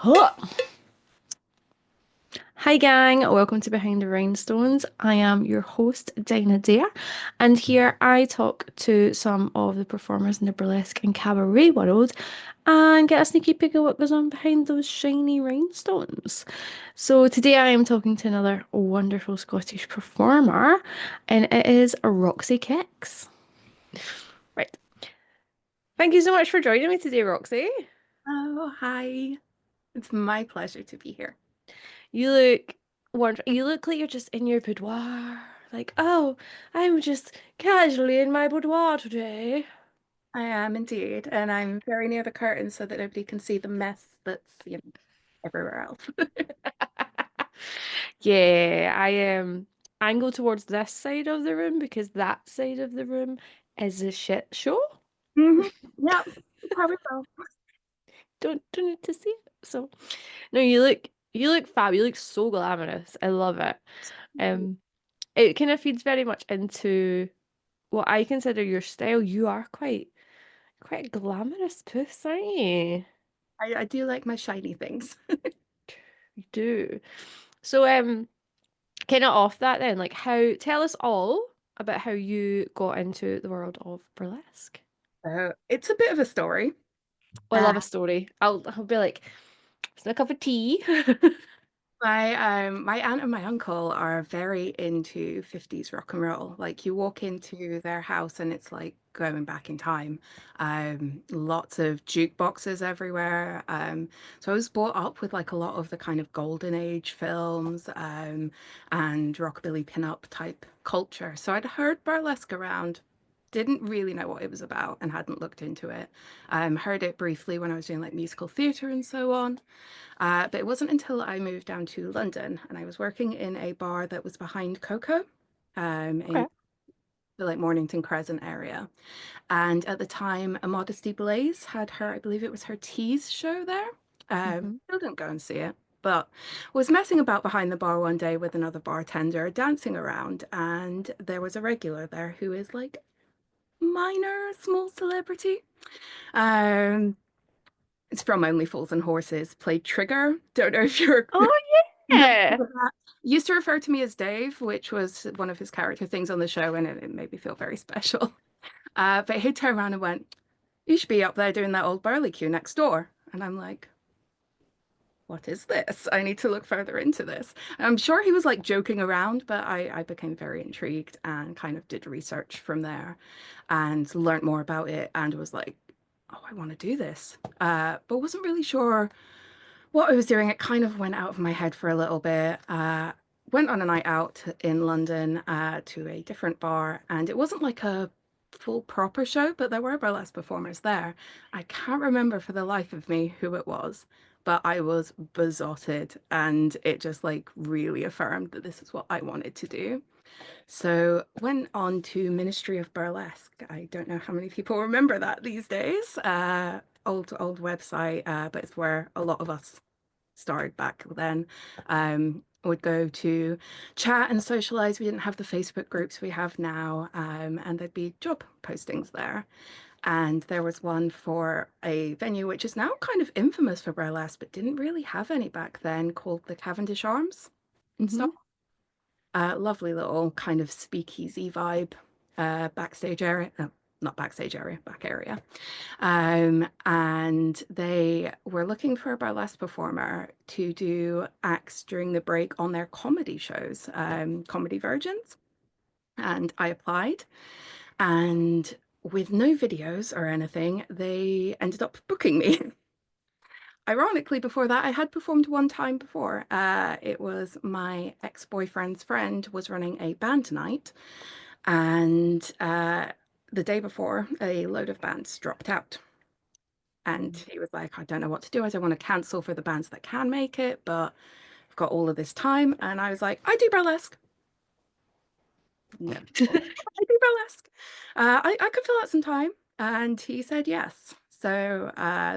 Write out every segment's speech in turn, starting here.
Huh. Hi, gang. Welcome to Behind the Rhinestones. I am your host, Dinah Dare, and here I talk to some of the performers in the burlesque and cabaret world and get a sneaky peek at what goes on behind those shiny rhinestones. So, today I am talking to another wonderful Scottish performer, and it is Roxi Kixx. Right. Thank you so much for joining me today, Roxy. Oh, hi. It's my pleasure to be here. You look wonderful. You look like you're just in your boudoir. Like, oh, I'm just casually in my boudoir today. I am indeed, and I'm very near the curtain so that nobody can see the mess that's, everywhere else. Yeah, I angle towards this side of the room because that side of the room is a shit show. hmm Yeah, probably so. Don't need to see it. So no, you look fab. You look so glamorous. I love it. Um, it kind of feeds very much into what I consider your style. You are quite a glamorous puss, aren't you? I do like my shiny things. You do. So, kind of off that then, like tell us all about how you got into the world of burlesque. So it's a bit of a story. Oh, I Uh, love a story. I'll be like, it's a cup of tea. my aunt and my uncle are very into 50s rock and roll. Like you walk into their house and it's like going back in time. Lots of jukeboxes everywhere. So I was brought up with like a lot of the kind of golden age films, and rockabilly pin-up type culture. So I'd heard burlesque around. Didn't really know what it was about and hadn't looked into it. Heard it briefly when I was doing like musical theatre and so on. But it wasn't until I moved down to London and I was working in a bar that was behind Coco, in Okay. the like Mornington Crescent area. And at the time, A Modesty Blaze had her, I believe it was her tease show there. Hmm. Still didn't go and see it, but was messing about behind the bar one day with another bartender, dancing around, and there was a regular there who is like minor, small celebrity. Um, it's from Only Fools and Horses, played Trigger. Don't know if you're Oh yeah. used to refer to me as Dave, which was one of his character things on the show, and it made me feel very special. But he turned around and went, "You should be up there doing that old burley queue next door." And I'm like, "What is this? I need to look further into this." I'm sure he was like joking around, but I became very intrigued and kind of did research from there and learned more about it and was like, "Oh, I want to do this." But wasn't really sure what I was doing. It kind of went out of my head for a little bit. Went on a night out in London, to a different bar, and it wasn't like a full proper show, but there were burlesque performers there. I can't remember for the life of me who it was, but I was besotted, and it just like really affirmed that this is what I wanted to do. So went on to Ministry of Burlesque. I don't know how many people remember that these days. Old website, but it's where a lot of us started back then. Would go to chat and socialize. We didn't have the Facebook groups we have now, and there'd be job postings there. And there was one for a venue which is now kind of infamous for burlesque, but didn't really have any back then, called the Cavendish Arms in Stock. Hmm. Lovely little kind of speakeasy vibe, backstage area. Not backstage area, back area. And they were looking for a burlesque performer to do acts during the break on their comedy shows, Comedy Virgins. And I applied, and with no videos or anything, they ended up booking me. Ironically, before that, I had performed one time before. It was my ex-boyfriend's friend was running a band night, and the day before, a load of bands dropped out. And he was like, I don't know what to do. I don't want to cancel for the bands that can make it, but I've got all of this time. And I was like, I do burlesque. No, I do burlesque. I could fill out some time. And he said yes. So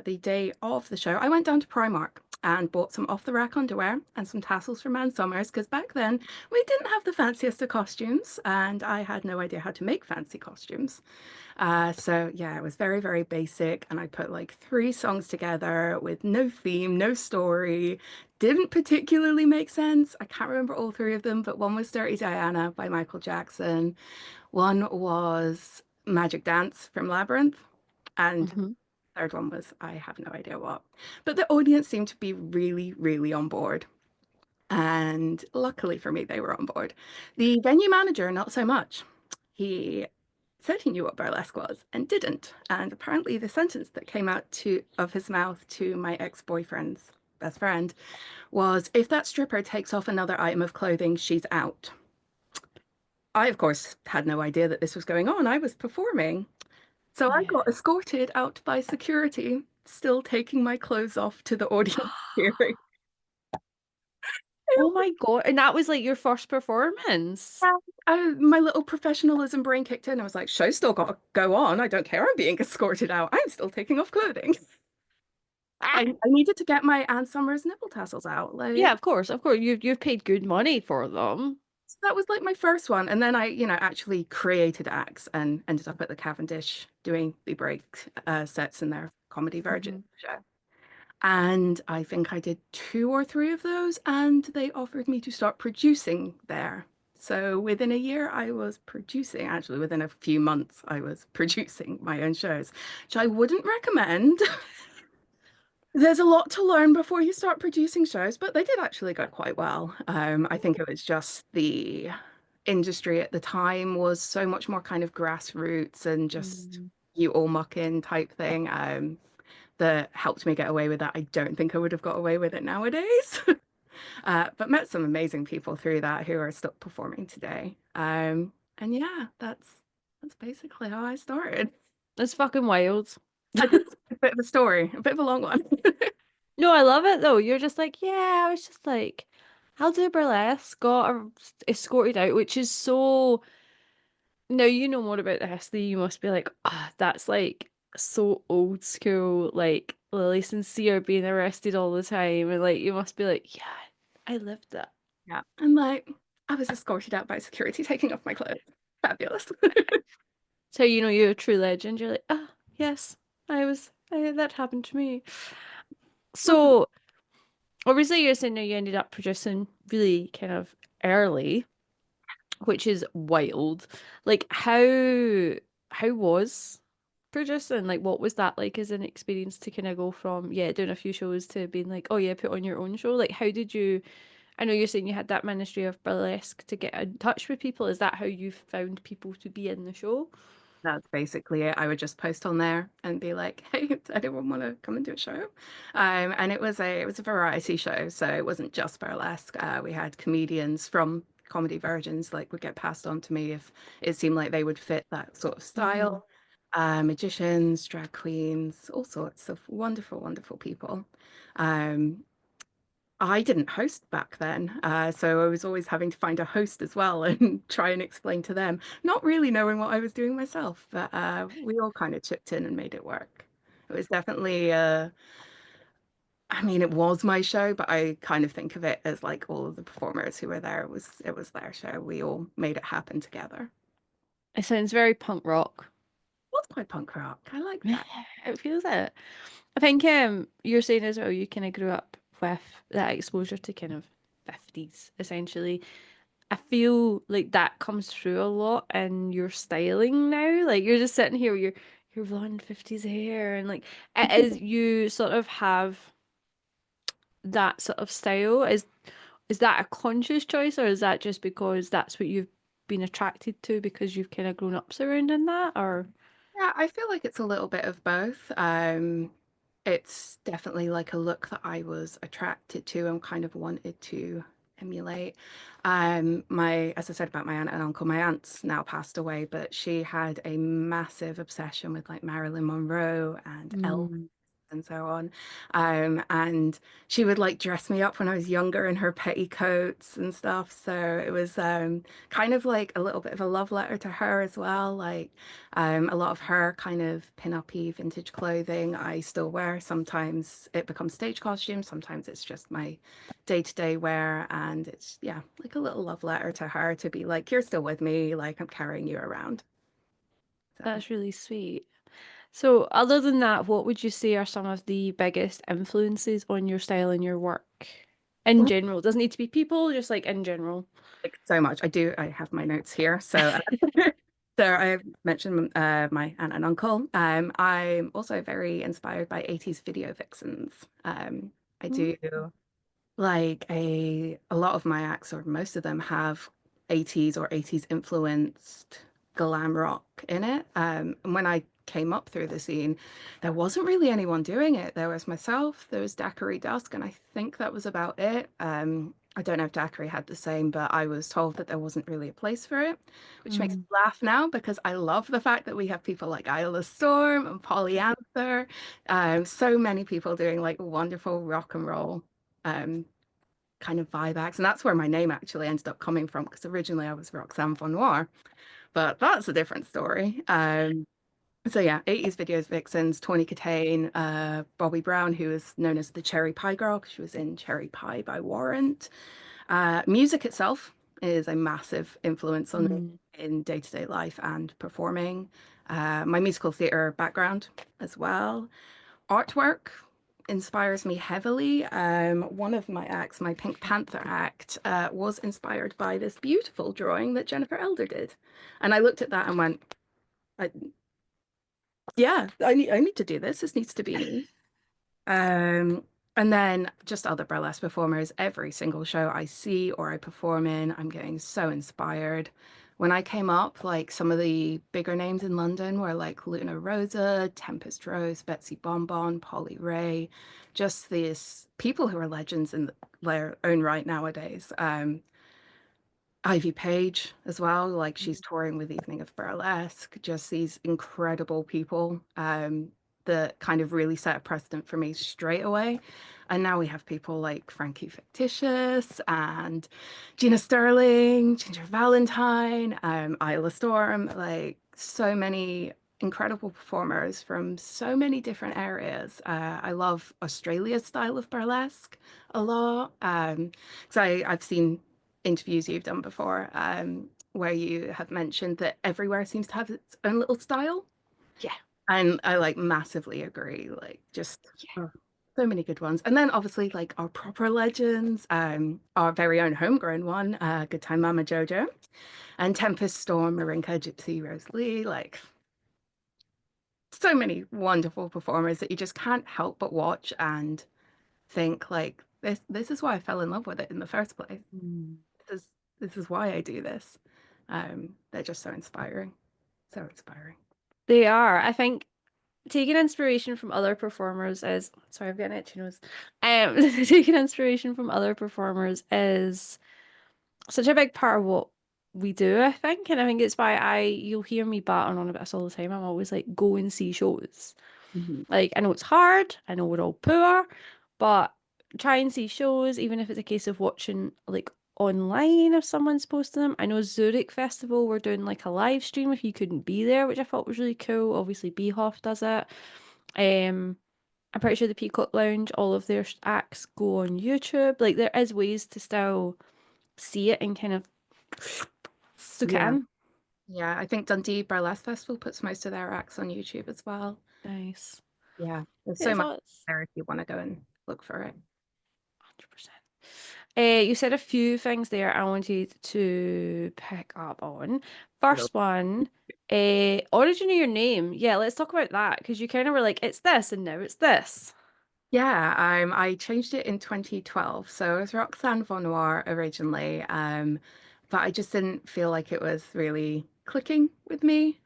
the day of the show, I went down to Primark. and bought some off the rack underwear and some tassels for Man Summers because back then we didn't have the fanciest of costumes and I had no idea how to make fancy costumes. So yeah, it was very, very basic. And I put like three songs together with no theme, no story. Didn't particularly make sense. I can't remember all three of them, but one was Dirty Diana by Michael Jackson. One was Magic Dance from Labyrinth. And Hmm. third one was I have no idea what. But the audience seemed to be really, really on board. And luckily for me, they were on board. The venue manager, not so much. He said he knew what burlesque was and didn't. And apparently the sentence that came out of his mouth to my ex-boyfriend's best friend was, if that stripper takes off another item of clothing, she's out. I, of course, had no idea that this was going on. I was performing. So I Yeah. got escorted out by security, still taking my clothes off to the audience hearing. Oh my God. And that was like your first performance. My little professionalism brain kicked in. I was like, show's still got to go on. I don't care. I'm being escorted out. I'm still taking off clothing. Ah. I needed to get my Ann Summers nipple tassels out. Yeah, Like, of course. Of course. You've paid good money for them. so that was like my first one. And then I, actually created acts and ended up at the Cavendish doing the break sets in their Comedy Virgin Hmm. show. And I think I did two or three of those, and they offered me to start producing there. So within a year, I was producing, actually, within a few months, I was producing my own shows, which I wouldn't recommend. There's a lot to learn before you start producing shows, but they did actually go quite well. I think it was just the industry at the time was so much more kind of grassroots and just Mm. you all muck in type thing. That helped me get away with that. I don't think I would have got away with it nowadays. But met some amazing people through that who are still performing today. And yeah, that's basically how I started. It's fucking wild. I did a bit of a story, a bit of a long one. No, I love it though. You're just like, yeah, I was just like, I'll do burlesque, escorted out, which is so. Now you know more about the history. You must be like, ah, that's like so old school. Like Lily Sincere being arrested all the time, and like you must be like, yeah, I lived that. Yeah. And like I was escorted out by security taking off my clothes. Fabulous. So you know you're a true legend. You're like, ah, yes, that happened to me. So obviously you're saying that you ended up producing really kind of early, which is wild. Like how was producing? Like what was that like as an experience to kind of go from yeah, doing a few shows to being like, oh yeah, put on your own show? Like how did you I know you're saying you had that ministry of burlesque to get in touch with people. Is that how you found people to be in the show? That's basically it. I would just post on there and be like, "Hey, does anyone want to come and do a show?" And it was a variety show, so it wasn't just burlesque. We had comedians from Comedy Virgins, like would get passed on to me if it seemed like they would fit that sort of Hmm. style. Magicians, drag queens, all sorts of wonderful, wonderful people. Um, I didn't host back then, so I was always having to find a host as well and try and explain to them, not really knowing what I was doing myself, but we all kind of chipped in and made it work. It was definitely, I mean, it was my show, but I kind of think of it as like all of the performers who were there. It was their show. We all made it happen together. It sounds very punk rock. It was quite punk rock. I like Yeah, that. it feels it. I think you're saying as well you kind of grew up with that exposure to kind of 50s essentially. I feel like that comes through a lot in your styling now. Like you're just sitting here with your blonde 50s hair and like as you sort of have that sort of style. Is that a conscious choice or is that just because that's what you've been attracted to because you've kind of grown up surrounding that or Yeah, I feel like it's a little bit of both. It's definitely like a look that I was attracted to and kind of wanted to emulate. As I said about my aunt and uncle, my aunt's now passed away, but she had a massive obsession with like Marilyn Monroe and Elvis mm, and so on. And she would like dress me up when I was younger in her petticoats and stuff. So it was kind of like a little bit of a love letter to her as well. Like a lot of her kind of pin-up-y vintage clothing I still wear. Sometimes it becomes stage costume, sometimes it's just my day-to-day wear. And it's, yeah, like a little love letter to her to be like, you're still with me, like I'm carrying you around. So. That's really sweet. So, other than that, what would you say are some of the biggest influences on your style and your work in general? It doesn't need to be people, just like in general. Like so much. I have my notes here. So, so I mentioned my aunt and uncle. I'm also very inspired by 80s video vixens. I do like a lot of my acts, or most of them, have 80s or 80s influenced glam rock in it. And when I came up through the scene, there wasn't really anyone doing it. There was myself, there was Daiquiri Dusk, and I think that was about it. I don't know if Daiquiri had the same, but I was told that there wasn't really a place for it, which makes me Mm. laugh now because I love the fact that we have people like Isla Storm and Polyanther, so many people doing like wonderful rock and roll um, kind of vibe acts. And that's where my name actually ended up coming from because originally I was Roxanne Von Noir, but that's a different story. So yeah, 80s videos vixens, Tawny Katane, Bobby Brown, who is known as the Cherry Pie Girl because she was in Cherry Pie by Warrant. Music itself is a massive influence on me Mm. in day-to-day life and performing. My musical theatre background as well. Artwork inspires me heavily. One of my acts, my Pink Panther act, was inspired by this beautiful drawing that Jennifer Elder did. And I looked at that and went, I, yeah, I need to do this. This needs to be me. Um, and then just other burlesque performers. Every single show I see or I perform in, I'm getting so inspired. When I came up, like some of the bigger names in London were like Luna Rosa, Tempest Rose, Betsy Bonbon, Polly Ray, just these people who are legends in their own right nowadays. Ivy Page as well, like she's touring with Evening of Burlesque, just these incredible people that kind of really set a precedent for me straight away. And now we have people like Frankie Fictitious and Gina Sterling, Ginger Valentine, Isla Storm, like so many incredible performers from so many different areas. I love Australia's style of burlesque a lot. So I've seen interviews you've done before, where you have mentioned that everywhere seems to have its own little style. Yeah. And I like massively agree. Like just Yeah. oh, so many good ones. And then obviously like our proper legends, our very own homegrown one, Good Time Mama Jojo, and Tempest Storm, Marinka, Gypsy, Rose Lee, like so many wonderful performers that you just can't help but watch and think like this is why I fell in love with it in the first place. Mm. This is this is why I do this. They're just so inspiring. So inspiring. They are. I think taking inspiration from other performers is, sorry, I'm getting itchy nose. Taking inspiration from other performers is such a big part of what we do, I think. And I think it's why you'll hear me battering on about this all the time. I'm always like, go and see shows. Mhm. Like, I know it's hard, I know we're all poor, but try and see shows, even if it's a case of watching like online if someone's posting them. I know Zurich Festival, we're doing like a live stream if you couldn't be there, which I thought was really cool. Obviously, Beehoff does it. Um, I'm pretty sure the Peacock Lounge, all of their acts go on YouTube. Like, there is ways to still see it and kind of soak it Yeah. in. Yeah. I think Dundee Burlesque Festival puts most of their acts on YouTube as well. Nice. Yeah. There's Yeah, so much thoughts. there if you want to go and look for it. 100%. You said a few things there I wanted to pick up on. Cool. First one, origin of your name. Yeah, let's talk about that because you kind of were like, it's this, and now it's this. Yeah, I changed it in 2012. So it was Roxanne Von Noir originally, but I just didn't feel like it was really clicking with me,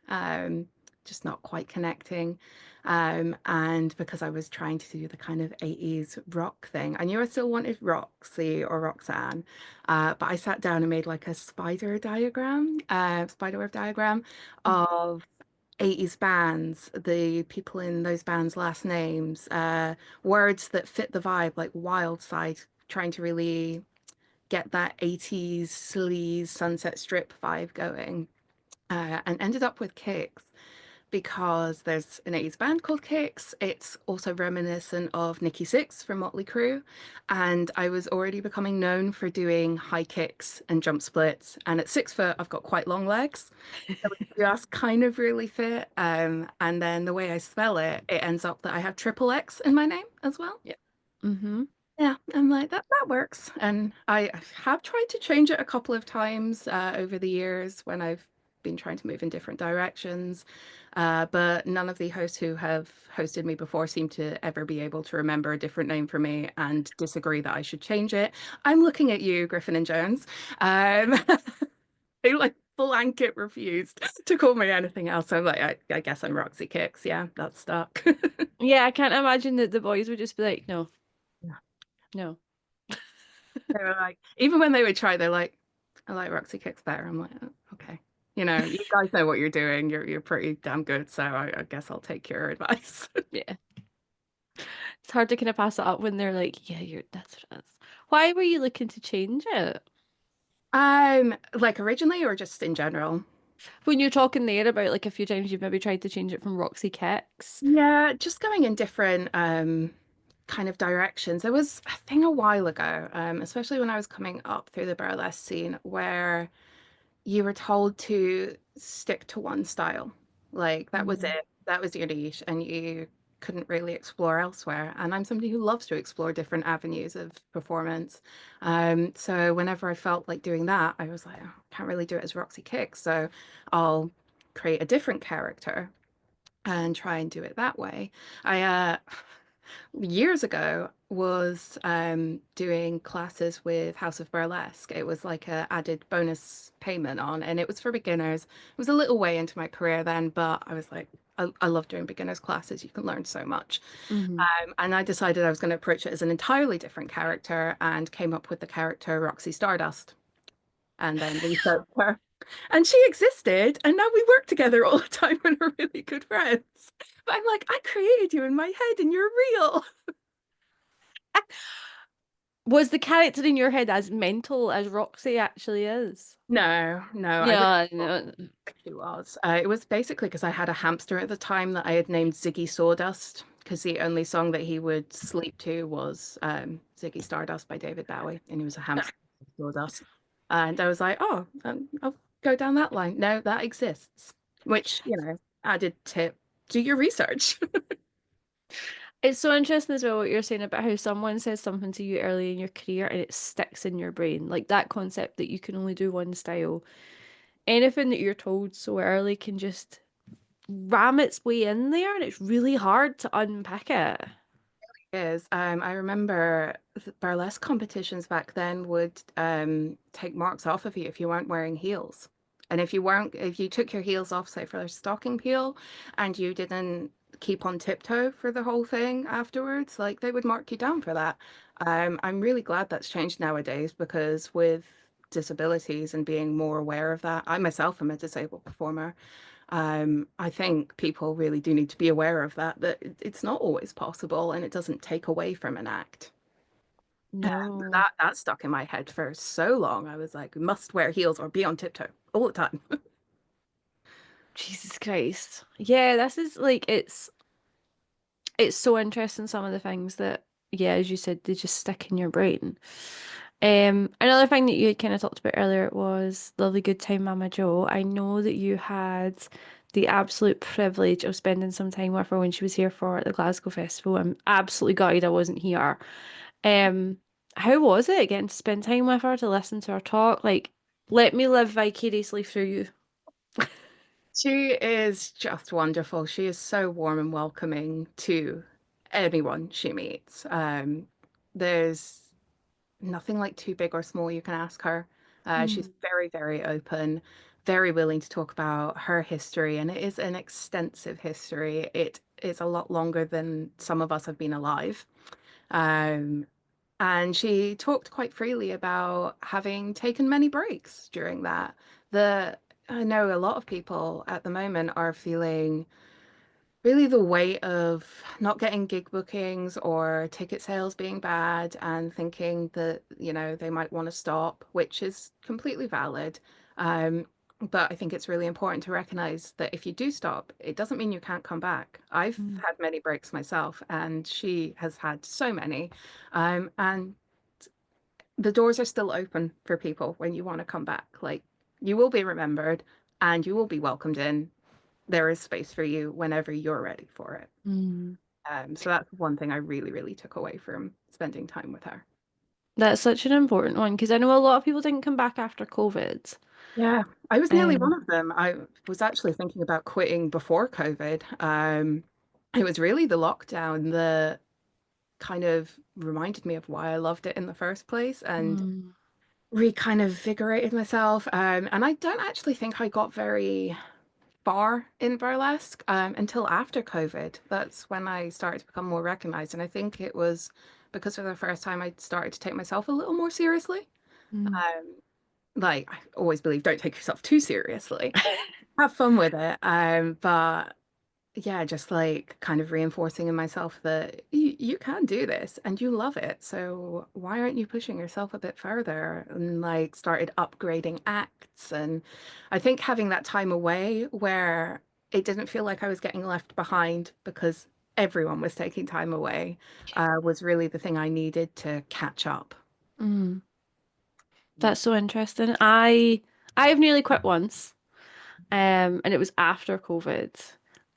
just not quite connecting. And because I was trying to do the kind of 80s rock thing, I knew I still wanted Roxy or Roxanne, but I sat down and made like a spider web diagram of 80s bands, the people in those bands' last names, words that fit the vibe, like Wild Side, trying to really get that 80s sleaze Sunset Strip vibe going, and ended up with Kicks because there's an 80s band called Kicks. It's also reminiscent of Nikki Sixx from Motley Crue. And I was already becoming known for doing high kicks and jump splits. And at 6 foot, I've got quite long legs. So it just kind of really fit. And then the way I spell it, it ends up that I have triple X in my name as well. Yeah. Mm-hmm. Yeah, I'm like that works. And I have tried to change it a couple of times over the years when I've been trying to move in different directions. But none of the hosts who have hosted me before seem to ever be able to remember a different name for me and disagree that I should change it. I'm looking at you, Griffin and Jones. Um, they like blanket refused to call me anything else. I'm like, I guess I'm Roxi Kixx. Yeah, that's stuck. Yeah, I can't imagine that the boys would just be like, no, no. They were like, even when they would try, they're like, I like Roxy Kicks better. I'm like, "Oh, okay. You know, you guys know what you're doing. You're pretty damn good, so I guess I'll take your advice." Yeah. It's hard to kind of pass it up when they're like, yeah, that's what it is. Why were you looking to change it? Like originally or just in general? When you're talking there about like a few times you've maybe tried to change it from Roxy Kicks. Yeah, just going in different kind of directions. There was a thing a while ago, especially when I was coming up through the burlesque scene, where you were told to stick to one style. Like that was Mm. it. That was your niche, and you couldn't really explore elsewhere. And I'm somebody who loves to explore different avenues of performance. So whenever I felt like doing that, I was like, oh, I can't really do it as Roxy Kixx, so I'll create a different character and try and do it that way. I years ago was doing classes with House of Burlesque. It was like a added bonus payment on, and it was for beginners. It was a little way into my career then, but I was like, I love doing beginners classes. You can learn so much. Hmm. And I decided I was going to approach it as an entirely different character and came up with the character Roxy Stardust and then researched her. And she existed, and now we work together all the time and are really good friends. But I'm like, I created you in my head and you're real. Was the character in your head as mental as Roxy actually is? No, no, I really Yeah, thought no. she was. It was basically because I had a hamster at the time that I had named Ziggy Sawdust, because the only song that he would sleep to was Ziggy Stardust by David Bowie, and he was a hamster, Sawdust. And I was like, oh, I'll go down that line. No, that exists. Which, added tip, do your research. It's so interesting as well what you're saying about how someone says something to you early in your career and it sticks in your brain. Like that concept that you can only do one style. Anything that you're told so early can just ram its way in there and it's really hard to unpick it. Is I remember burlesque competitions back then would take marks off of you if you weren't wearing heels. And if you took your heels off, say for a stocking peel, and you didn't keep on tiptoe for the whole thing afterwards, like they would mark you down for that. I'm really glad that's changed nowadays because with disabilities and being more aware of that, I myself am a disabled performer. I think people really do need to be aware of that, that it's not always possible and it doesn't take away from an act. No. That stuck in my head for so long. I was like, must wear heels or be on tiptoe all the time. Jesus Christ. Yeah, this is like it's so interesting some of the things that yeah, as you said, they just stick in your brain. Another thing that you had kind of talked about earlier was Lovely Good Time Mama Joe. I know that you had the absolute privilege of spending some time with her when she was here for the Glasgow Festival. I'm absolutely gutted I wasn't here. Um, how was it getting to spend time with her, to listen to her talk? Like, let me live vicariously through you. She is just wonderful. She is so warm and welcoming to anyone she meets. There's nothing like too big or small you can ask her. She's Mm. very, very open, very willing to talk about her history, and it is an extensive history. It is a lot longer than some of us have been alive. Um, and she talked quite freely about having taken many breaks during that. The I know a lot of people at the moment are feeling really the weight of not getting gig bookings or ticket sales being bad and thinking that, they might want to stop, which is completely valid. Um, but I think it's really important to recognize that if you do stop, it doesn't mean you can't come back. I've Mm. had many breaks myself, and she has had so many. And the doors are still open for people when you want to come back. Like, you will be remembered and you will be welcomed in. There is space for you whenever you're ready for it. Mm. So that's one thing I really, really took away from spending time with her. That's such an important one because I know a lot of people didn't come back after COVID. Yeah, I was nearly one Um, of them. I was actually thinking about quitting before COVID. It was really the lockdown that kind of reminded me of why I loved it in the first place and mm, kind of invigorated myself. And I don't actually think I got very far in burlesque until after COVID. That's when I started to become more recognized. And I think it was because for the first time I started to take myself a little more seriously. mm. Um, like I always believe, don't take yourself too seriously. Have fun with it. But yeah, just like kind of reinforcing in myself that you can do this and you love it. So why aren't you pushing yourself a bit further? And like started upgrading acts. And I think having that time away where it didn't feel like I was getting left behind because everyone was taking time away, was really the thing I needed to catch up. Mm. That's so interesting. I have nearly quit once, and it was after COVID,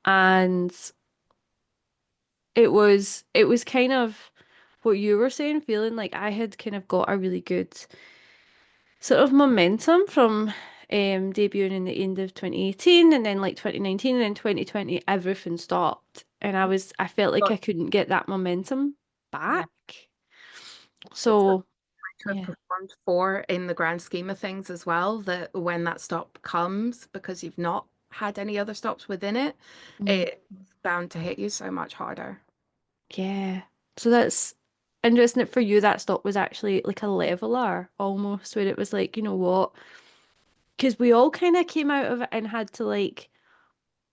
and it was kind of what you were saying, feeling like I had kind of got a really good sort of momentum from debuting in the end of 2018 and then like 2019 and then 2020 everything stopped and I felt like I couldn't get that momentum Yeah. back. It's So to have yeah. performed for in the grand scheme of things as well, that when that stop comes, because you've not had any other stops within it, Mm, it's bound to hit you so much harder. yeah. So that's interesting that for you that stop was actually like a leveler almost where it was like, you know what? Because we all kind of came out of it and had to like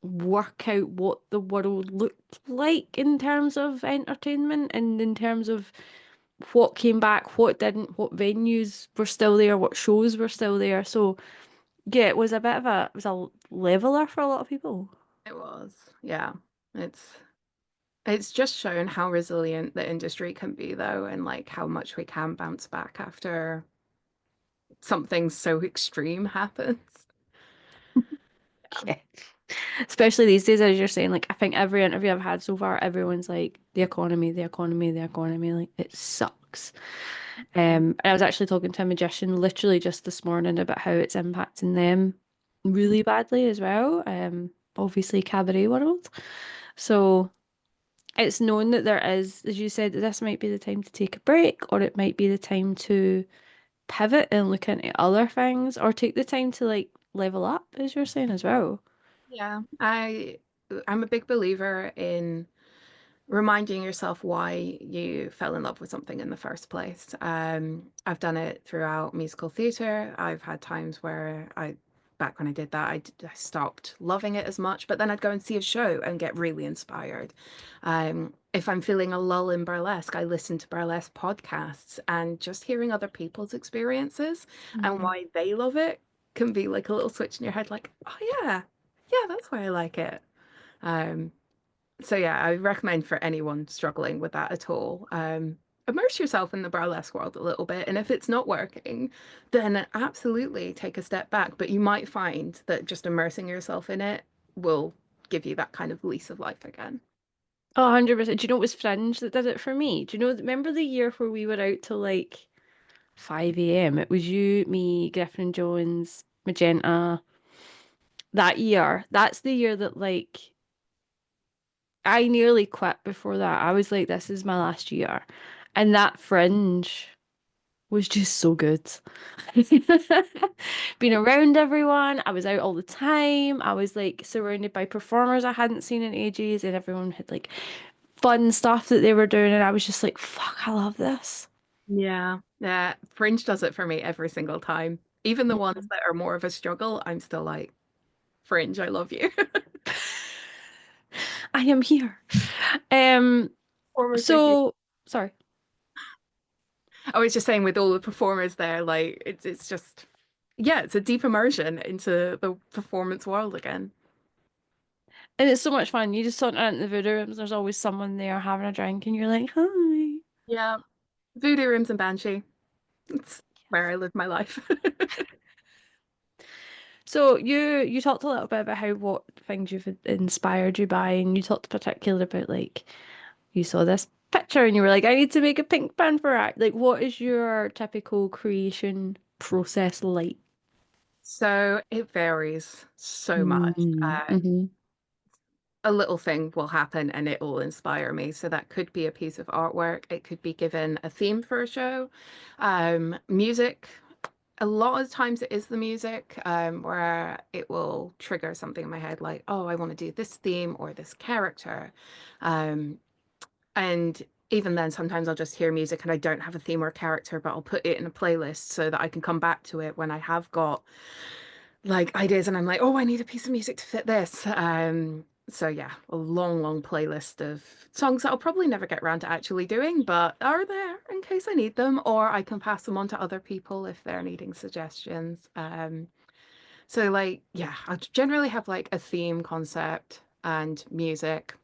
work out what the world looked like in terms of entertainment and in terms of what came back, what didn't, what venues were still there, what shows were still there. So yeah, it was a leveler for a lot of people. It was, yeah. It's it's just shown how resilient the industry can be though, and like how much we can bounce back after something so extreme happens. Yeah. Especially these days, as you're saying, like I think every interview I've had so far, everyone's like the economy, the economy, the economy, like it sucks. And I was actually talking to a magician literally just this morning about how it's impacting them really badly as well. Obviously cabaret world. So it's known that there is, as you said, that this might be the time to take a break, or it might be the time to pivot and look into other things, or take the time to like level up, as you're saying as well. Yeah, I'm a big believer in reminding yourself why you fell in love with something in the first place. I've done it throughout musical theatre. I've had times where back when I did that, I stopped loving it as much, but then I'd go and see a show and get really inspired. If I'm feeling a lull in burlesque, I listen to burlesque podcasts, and just hearing other people's experiences and Mm. why they love it can be like a little switch in your head, like, oh yeah, yeah, that's why I like it. Um, so yeah, I recommend for anyone struggling with that at all, immerse yourself in the burlesque world a little bit. And if it's not working, then absolutely take a step back. But you might find that just immersing yourself in it will give you that kind of lease of life again. Oh, 100%. Do you know it was Fringe that did it for me? Do you know, remember the year where we were out till like 5 a.m.? It was you, me, Griffin Jones, Magenta. That year. That's the year that like I nearly quit before that. I was like, this is my last year. And that Fringe was just so good. Being around everyone, I was out all the time. I was like surrounded by performers I hadn't seen in ages, and everyone had like fun stuff that they were doing, and I was just like, fuck, I love this. Yeah, yeah. Fringe does it for me every single time. Even the ones Mhm. that are more of a struggle, I'm still like, Fringe, I love you. I am here. Um, Performers are huge. so sorry. I was just saying with all the performers there, like it's just yeah, it's a deep immersion into the performance world again. And it's so much fun. You just saunter into the voodoo rooms, there's always someone there having a drink, and you're like, hi. Yeah. Voodoo Rooms and Banshee. It's where I live my life. So you talked a little bit about how what things you've inspired you by, and you talked particularly about like you saw this picture and you were like, I need to make a pink panther act. Like, what is your typical creation process like? So it varies so much. Mm-hmm. A little thing will happen and it will inspire me. So that could be a piece of artwork. It could be given a theme for a show. Music, a lot of times it is the music where it will trigger something in my head like, oh, I want to do this theme or this character. Um, and even then, sometimes I'll just hear music and I don't have a theme or character, but I'll put it in a playlist so that I can come back to it when I have got like ideas and I'm like, oh, I need a piece of music to fit this. So yeah, a long, long playlist of songs that I'll probably never get around to actually doing, but are there in case I need them, or I can pass them on to other people if they're needing suggestions. So like, yeah, I generally have like a theme concept and music.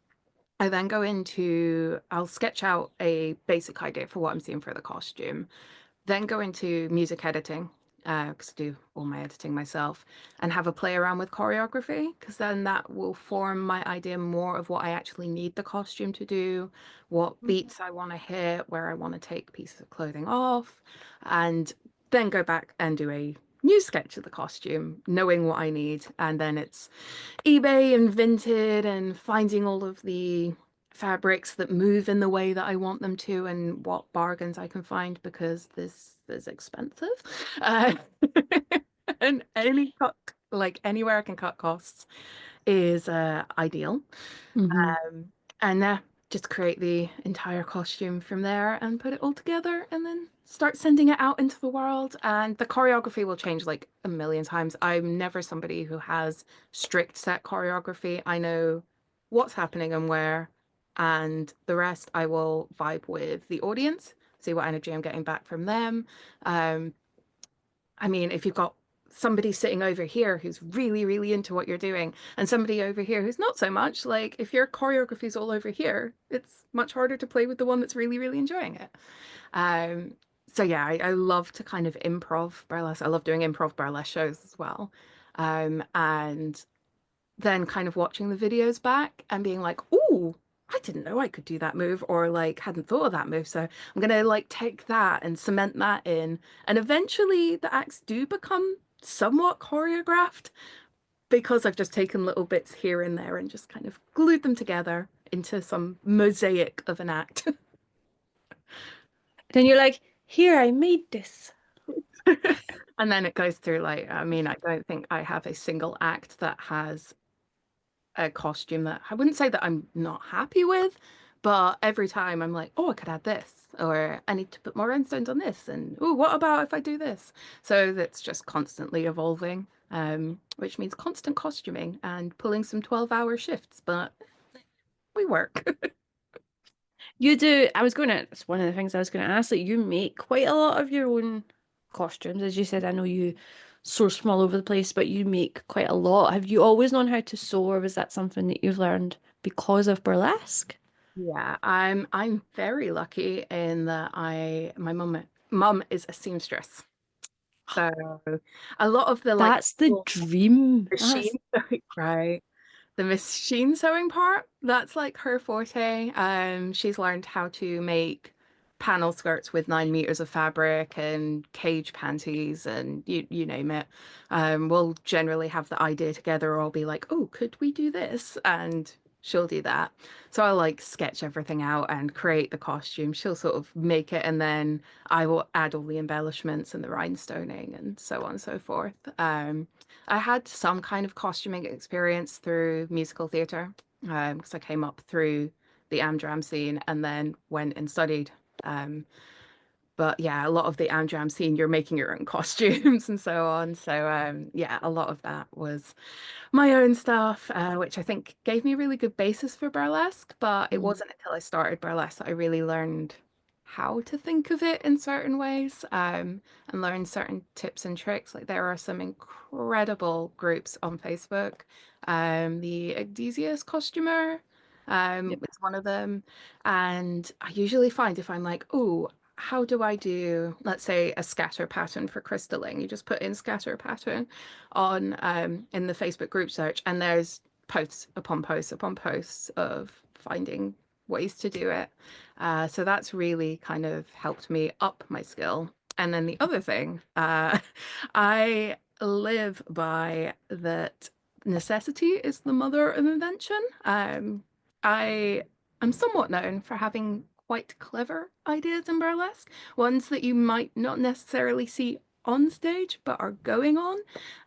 I then go into, I'll sketch out a basic idea for what I'm seeing for the costume, then go into music editing because I do all my editing myself and have a play around with choreography because then that will form my idea more of what I actually need the costume to do, what beats I want to hit, where I want to take pieces of clothing off, and then go back and do a new sketch of the costume, knowing what I need. And then it's eBay and Vinted and finding all of the fabrics that move in the way that I want them to and what bargains I can find because this is expensive. Uh, and any cut, like anywhere I can cut costs is ideal. Mm-hmm. And just create the entire costume from there and put it all together and then start sending it out into the world. And the choreography will change like a million times. I'm never somebody who has strict set choreography. I know what's happening and where, and the rest I will vibe with the audience, see what energy I'm getting back from them. Um, I mean, if you've got somebody sitting over here who's really, really into what you're doing, and somebody over here who's not so much, like if your choreography's all over here, it's much harder to play with the one that's really, really enjoying it. Um, so yeah, I love to kind of improv burlesque. I love doing improv burlesque shows as well. And then kind of watching the videos back and being like, "Oh, I didn't know I could do that move," or like hadn't thought of that move. So I'm gonna like take that and cement that in. And eventually the acts do become somewhat choreographed because I've just taken little bits here and there and just kind of glued them together into some mosaic of an act. Then you're like, here, I made this. And then it goes through like, I mean, I don't think I have a single act that has a costume that I wouldn't say that I'm not happy with, but every time I'm like, oh, I could add this, or I need to put more rhinestones on this, and oh, what about if I do this? So that's just constantly evolving, which means constant costuming and pulling some 12-hour shifts, but we work. You do. I was going to, it's one of the things I was going to ask, that you make quite a lot of your own costumes. As you said, I know you source from all over the place, but you make quite a lot. Have you always known how to sew, or was that something that you've learned because of burlesque? Yeah, I'm very lucky in that my mum is a seamstress. So a lot of the like That's the dream. machine, That's right? The machine sewing part, that's like her forte. She's learned how to make panel skirts with 9 meters of fabric and cage panties and you name it. We'll generally have the idea together, or I'll be like, oh, could we do this? And she'll do that. So I'll like sketch everything out and create the costume. She'll sort of make it, and then I will add all the embellishments and the rhinestoning and so on and so forth. I had some kind of costuming experience through musical theatre because I came up through the Amdram scene and then went and studied um, But yeah, a lot of the Amjam scene, you're making your own costumes and so on. So yeah, a lot of that was my own stuff, which I think gave me a really good basis for burlesque. But it Mm. wasn't until I started burlesque that I really learned how to think of it in certain ways, and learn certain tips and tricks. Like there are some incredible groups on Facebook. The Ecdesius costumer, Yep. is one of them. And I usually find if I'm like, oh, how do I do, let's say, a scatter pattern for crystalling? You just put in scatter pattern on in the Facebook group search, and there's posts upon posts upon posts of finding ways to do it. So that's really kind of helped me up my skill. And then the other thing, I live by that necessity is the mother of invention. I am somewhat known for having quite clever ideas in burlesque, ones that you might not necessarily see on stage, but are going on,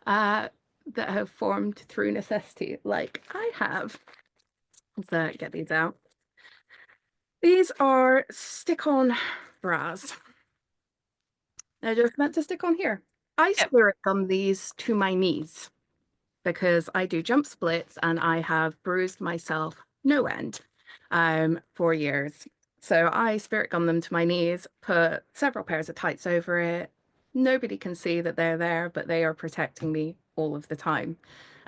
that have formed through necessity, like I have. So get these out. These are stick-on bras. They're just meant to stick on here. I Yep. spirit gum these to my knees because I do jump splits and I have bruised myself no end for years. So I spirit gum them to my knees, put several pairs of tights over it. Nobody can see that they're there, but they are protecting me all of the time.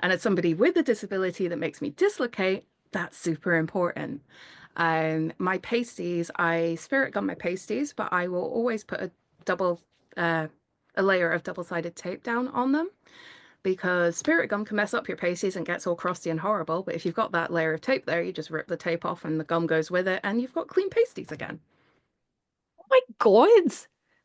And as somebody with a disability that makes me dislocate, that's super important. My pasties, I spirit gum my pasties, but I will always put uh, a layer of double-sided tape down on them because spirit gum can mess up your pasties and gets all crusty and horrible. But if you've got that layer of tape there, you just rip the tape off and the gum goes with it, and you've got clean pasties again. Oh my God.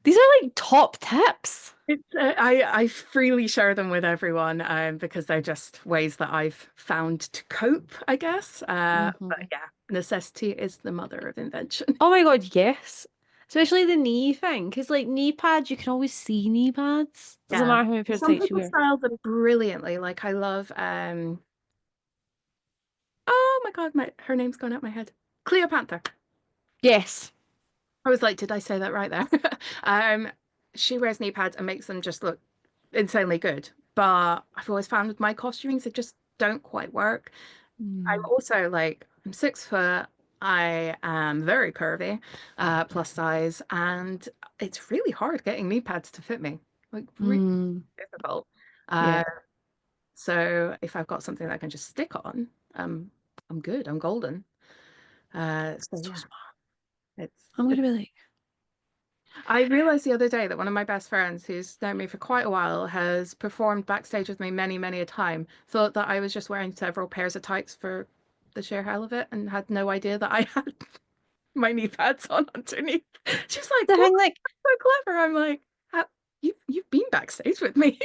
These are like top tips. I freely share them with everyone because they're just ways that I've found to cope, I guess. But Hmm. yeah, necessity is the mother of invention. Oh my God, yes. Especially the knee thing, because like knee pads, you can always see knee pads. Doesn't Yeah. matter how many pairs of Some tights you people wear. style them brilliantly. Like I love oh my God, my her name's gone out my head. Cleopatra. Yes. I was like, did I say that right there? Um, she wears knee pads and makes them just look insanely good. But I've always found with my costumings, they just don't quite work. I'm Mm. also like, I'm 6 foot. I am very curvy, plus size, and it's really hard getting knee pads to fit me. Like really Mm. difficult. Yeah. Uh, so if I've got something that I can just stick on, I'm good. I'm golden. So So yeah, smart. I'm it's gonna be like, I realized the other day that one of my best friends, who's known me for quite a while, has performed backstage with me many, many a time, thought that I was just wearing several pairs of tights for the sheer hell of it and had no idea that I had my knee pads on underneath. She's like, the "What? thing, like, That's so clever." I'm like, you've been backstage with me."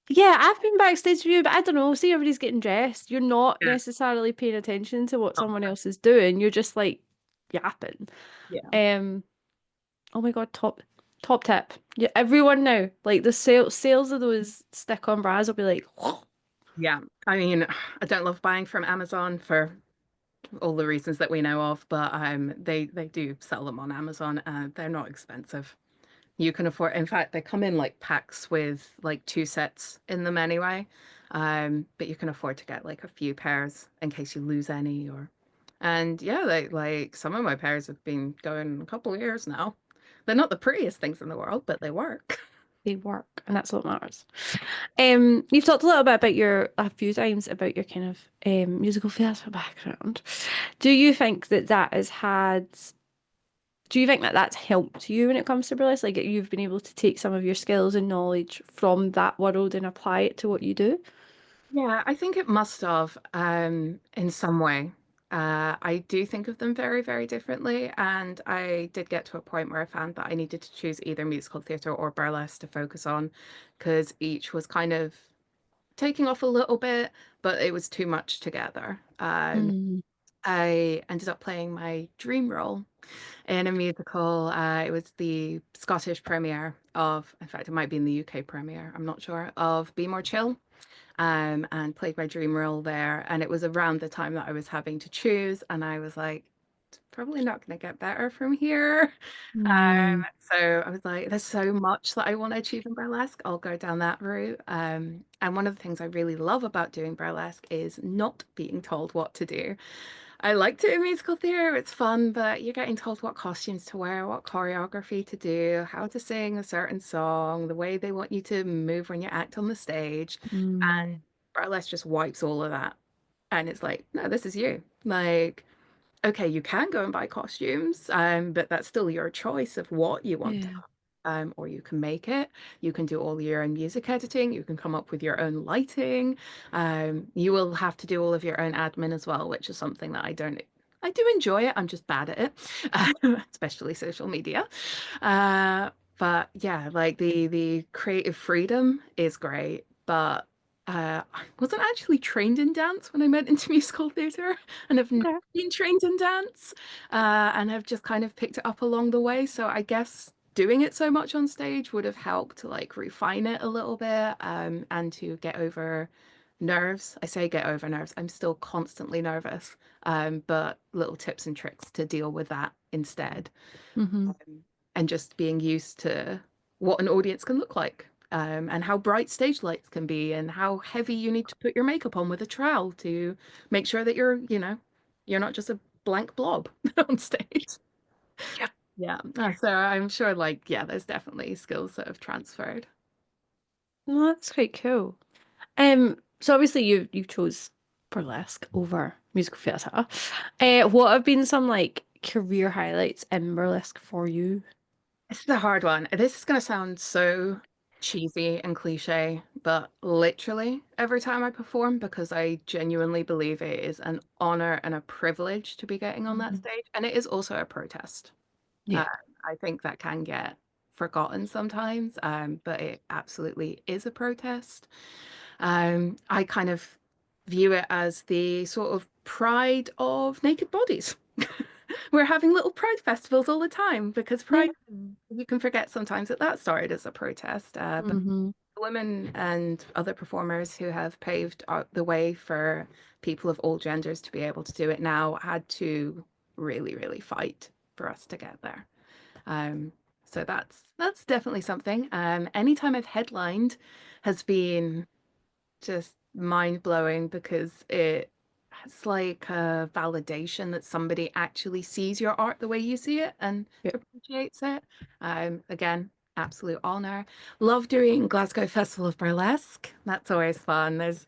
yeah, I've been backstage with you, but I don't know. See, everybody's getting dressed. You're not Yeah. necessarily paying attention to what Oh, someone else is doing. You're just like yapping. yeah. Um, oh my God, top tip. Yeah, everyone now, like the sales of those stick-on bras will be like, Yeah. I mean, I don't love buying from Amazon for all the reasons that we know of, but they do sell them on Amazon and they're not expensive. You can afford, in fact, they come in like packs with like two sets in them anyway. But you can afford to get like a few pairs in case you lose any or and yeah, like some of my pairs have been going a couple of years now. They're not the prettiest things in the world, but they work. they work, and that's what matters. You've talked a little bit about a few times about your kind of musical theatre background. Do you think that that has had, do you think that that's helped you when it comes to burlesque? Like you've been able to take some of your skills and knowledge from that world and apply it to what you do? Yeah, I think it must have, in some way. I do think of them very, very differently, and I did get to a point where I found that I needed to choose either musical theatre or burlesque to focus on, because each was kind of taking off a little bit, but it was too much together. Mm. I ended up playing my dream role in a musical. It was the Scottish premiere of, in fact, it might be in the UK premiere, I'm not sure, of Be More Chill, and played my dream role there. And it was around the time that I was having to choose, and I was like, probably not going to get better from here. Mm. So I was like, there's so much that I want to achieve in burlesque. I'll go down that route. And one of the things I really love about doing burlesque is not being told what to do. I like to do musical theatre, it's fun, but you're getting told what costumes to wear, what choreography to do, how to sing a certain song, the way they want you to move when you act on the stage. And Mm. burlesque just wipes all of that. And it's like, no, this is you. Like, okay, you can go and buy costumes, but that's still your choice of what you want to Yeah. or you can make it. You can do all your own music editing. You can come up with your own lighting. You will have to do all of your own admin as well, which is something that I don't. I do enjoy it. I'm just bad at it, especially social media. Uh, but yeah, like the creative freedom is great, but I wasn't actually trained in dance when I went into musical theatre, and have not Okay. been trained in dance, and have just kind of picked it up along the way. So I guess doing it so much on stage would have helped to like refine it a little bit, and to get over nerves. I say get over nerves. I'm still constantly nervous, but little tips and tricks to deal with that instead, Hmm. and just being used to what an audience can look like. And how bright stage lights can be, and how heavy you need to put your makeup on with a trowel to make sure that you're not just a blank blob on stage. Yeah. Yeah. So I'm sure, like, yeah, there's definitely skills that have transferred. No, that's quite cool. So obviously you chose burlesque over musical theatre. What have been some like career highlights in burlesque for you? This is a hard one. This is going to sound so cheesy and cliche, but literally every time I perform, because I genuinely believe it is an honor and a privilege to be getting on that Mhm. stage. And it is also a protest. Uh, Yeah. I think that can get forgotten sometimes, but it absolutely is a protest. I kind of view it as the sort of pride of naked bodies. We're having little pride festivals all the time because pride, Yeah. you can forget sometimes that that started as a protest. But Hmm. women and other performers who have paved out the way for people of all genders to be able to do it now had to really, really fight for us to get there. Um, so that's definitely something. Anytime I've headlined has been just mind blowing because it's like a validation that somebody actually sees your art the way you see it and Yeah. appreciates it. Again, absolute honor. Love doing Glasgow Festival of Burlesque. That's always fun. There's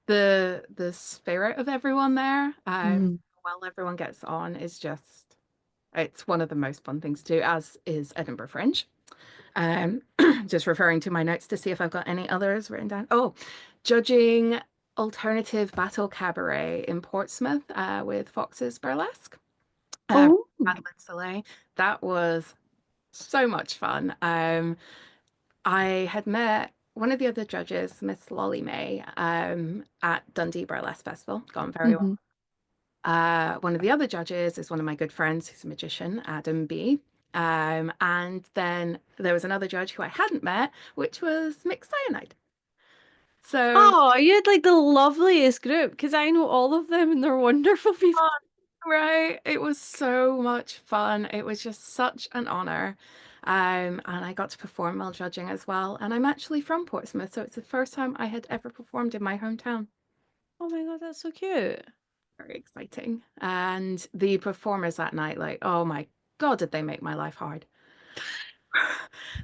the spirit of everyone there. Mm. While everyone gets on is just it's one of the most fun things to do, as is Edinburgh Fringe. Um, just referring to my notes to see if I've got any others written down. Oh, judging alternative battle cabaret in Portsmouth with Fox's Burlesque. Oh. Madeline Soleil. That was so much fun. I had met one of the other judges, Miss Lolly May, at Dundee Burlesque Festival. Gone very well. Hmm. One of the other judges is one of my good friends who's a magician, Adam B. And then there was another judge who I hadn't met, which was Mixed Cyanide. So, Oh, you had like the loveliest group because I know all of them and they're wonderful people. fun, right? It was so much fun. It was just such an honor. And I got to perform while judging as well. And I'm actually from Portsmouth, so it's the first time I had ever performed in my hometown. Oh my God, that's so cute. Very exciting. And the performers that night, like, oh my God, did they make my life hard?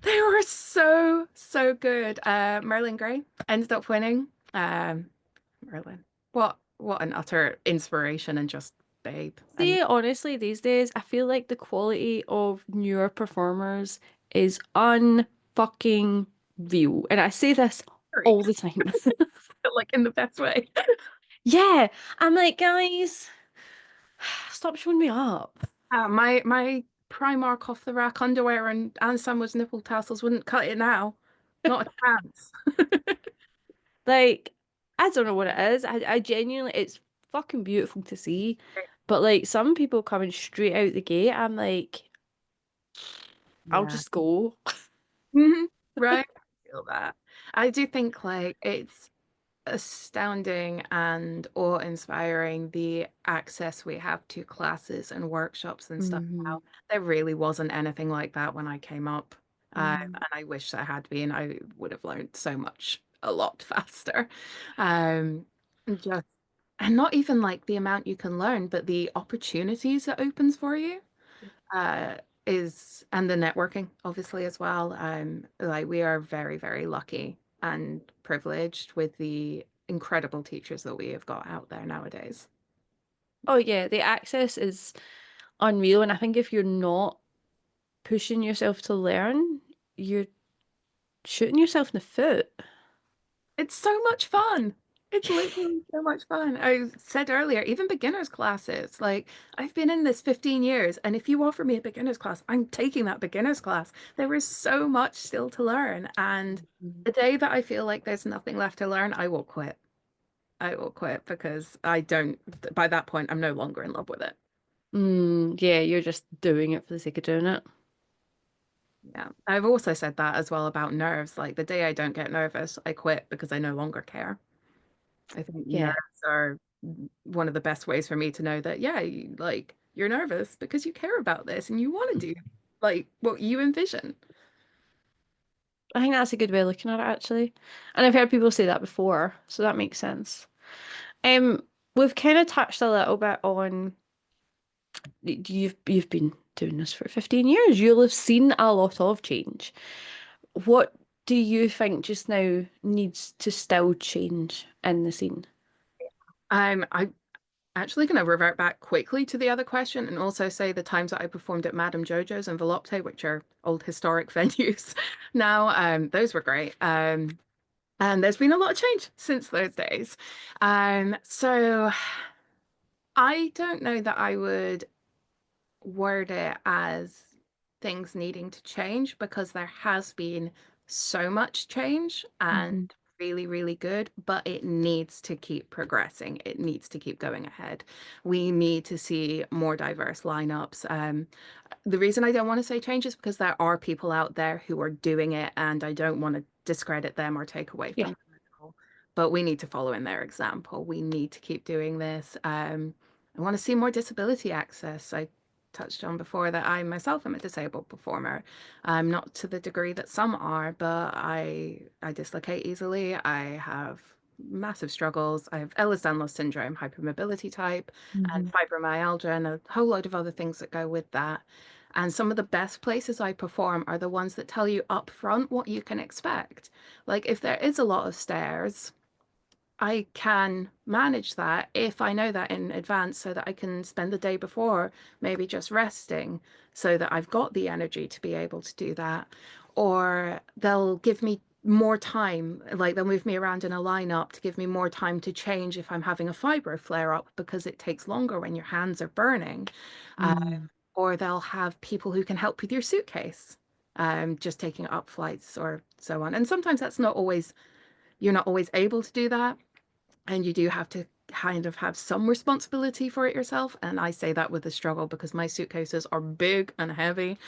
They were so, so good. Merlin Gray ended up winning. Merlin, what an utter inspiration and just babe. And See, honestly, these days, I feel like the quality of newer performers is unfucking real. And I say this very, all the time. like in the best way. Yeah, I'm like, guys, stop showing me up. My Primark off the rack underwear and Sandwich nipple tassels wouldn't cut it now. Not a chance. Like, I don't know what it is. I genuinely, it's fucking beautiful to see. But like, some people coming straight out the gate, I'm like, I'll Yeah. just go. Mhm. Right. I feel that. I do think like it's astounding and awe-inspiring the access we have to classes and workshops and stuff Hmm. now. There really wasn't anything like that when I came up. Hmm. And I wish there had been. I would have learned so much a lot faster. Um, and just and not even like the amount you can learn, but the opportunities it opens for you uh, is and the networking obviously as well. Like we are very, very lucky and privileged with the incredible teachers that we have got out there nowadays. Oh yeah, the access is unreal, and I think if you're not pushing yourself to learn, you're shooting yourself in the foot. It's so much fun. It's literally so much fun. I said earlier, even beginners classes, like I've been in this 15 years, and if you offer me a beginners class, I'm taking that beginners class. There is so much still to learn. And Mhm. the day that I feel like there's nothing left to learn, I will quit. I will quit because I don't, by that point, I'm no longer in love with it. Yeah, you're just doing it for the sake of doing it. Yeah. I've also said that as well about nerves. Like the day I don't get nervous, I quit because I no longer care. I think Yeah. nerves are one of the best ways for me to know that, yeah, like you're nervous because you care about this and you want to do like what you envision. I think that's a good way of looking at it, actually. And I've heard people say that before, so that makes sense. Um, we've kind of touched a little bit on you've been doing this for 15 years. You'll have seen a lot of change. What do you think just now needs to still change in the scene? I'm actually going to revert back quickly to the other question and also say the times that I performed at Madame Jojo's and Volupte, which are old historic venues now, those were great. And there's been a lot of change since those days. So I don't know that I would word it as things needing to change because there has been so much change and Hmm. really, really good, but it needs to keep progressing. It needs to keep going ahead. We need to see more diverse lineups. The reason I don't want to say change is because there are people out there who are doing it, and I don't want to discredit them or take away Yeah. from them at all. But we need to follow in their example. We need to keep doing this. I want to see more disability access. I touched on before that I myself am a disabled performer. I'm not to the degree that some are, but I dislocate easily. I have massive struggles. I have Ehlers-Danlos syndrome, hypermobility type, and Hmm. fibromyalgia, and a whole load of other things that go with that. And some of the best places I perform are the ones that tell you up front what you can expect. Like if there is a lot of stairs, I can manage that if I know that in advance so that I can spend the day before maybe just resting so that I've got the energy to be able to do that. Or they'll give me more time, like they'll move me around in a lineup to give me more time to change if I'm having a fibro flare up because it takes longer when your hands are burning. Uh, Mm. or they'll have people who can help with your suitcase, just taking up flights or so on. And sometimes that's not always, you're not always able to do that and you do have to kind of have some responsibility for it yourself. And I say that with a struggle because my suitcases are big and heavy.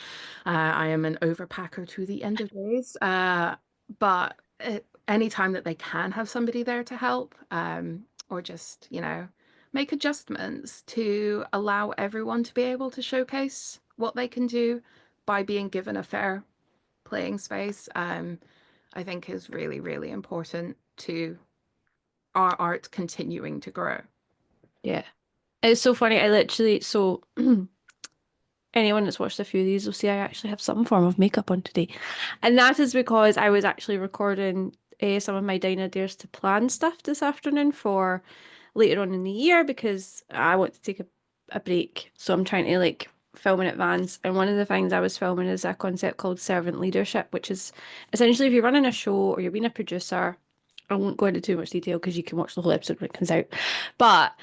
I am an overpacker to the end of days. But any time that they can have somebody there to help, or just, make adjustments to allow everyone to be able to showcase what they can do by being given a fair playing space, I think is really, really important to our art continuing to grow. Yeah. It's so funny. I literally, so anyone that's watched a few of these will see I actually have some form of makeup on today. And that is because I was actually recording some of my Dinah Dares to Plan stuff this afternoon for later on in the year because I want to take a break. So I'm trying to like film in advance. And one of the things I was filming is a concept called servant leadership, which is essentially if you're running a show or you're being a producer, I won't go into too much detail because you can watch the whole episode when it comes out. But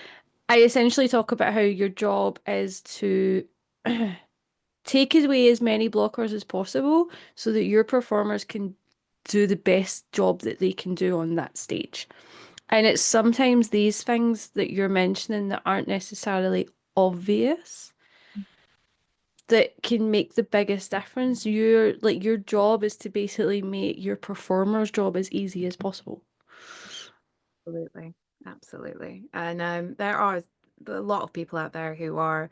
I essentially talk about how your job is to take away as many blockers as possible so that your performers can do the best job that they can do on that stage. And it's sometimes these things that you're mentioning that aren't necessarily obvious that can make the biggest difference. Your job is to basically make your performer's job as easy as possible. Absolutely. Absolutely. And there are a lot of people out there who are